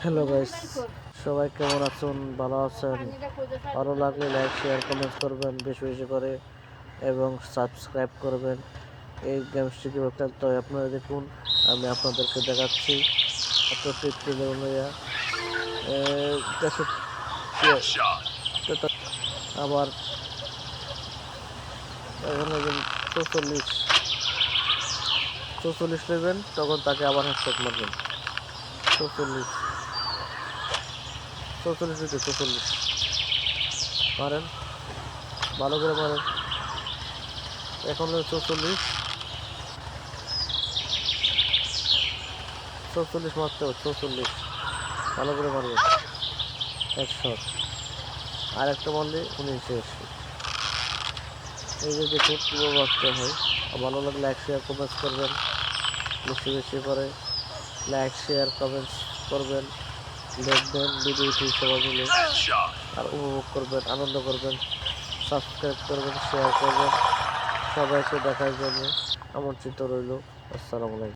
Hello guys, সবাই কেমন আছেন? ভালো আছেন? ভালো লাগলে লাইক শেয়ার কমেন্ট করবেন বেশি বেশি করে এবং সাবস্ক্রাইব করবেন। এই গেমসটি কীভাবে খেলতে হয় আপনারা দেখুন, আমি আপনাদেরকে দেখাচ্ছি। এত টিপটি লইয়া আবার এখানে 44 নেবেন, তখন তাকে আবার হেডশট মারবেন। 44 মারেন, ভালো করে মারেন। এখন 44 মারতে হবে, 44 ভালো করে মারবেন। হেডশট আর একটা মারলে উনি শেষ। এই যে দেখুন কীভাবে মারতে হয়। ভালো লাগলে লাইক শেয়ার কমেন্টস করবেন বেশি বেশি করে। লাইক শেয়ার কমেন্টস করবেন, দেখবেন ভিডিওটি সবাই মিলে আর উপভোগ করবেন, আনন্দ করবেন। সাবস্ক্রাইব করবেন, শেয়ার করবেন। সবাইকে দেখার জন্য আমন্ত্রিত রইল। আসসালামু আলাইকুম।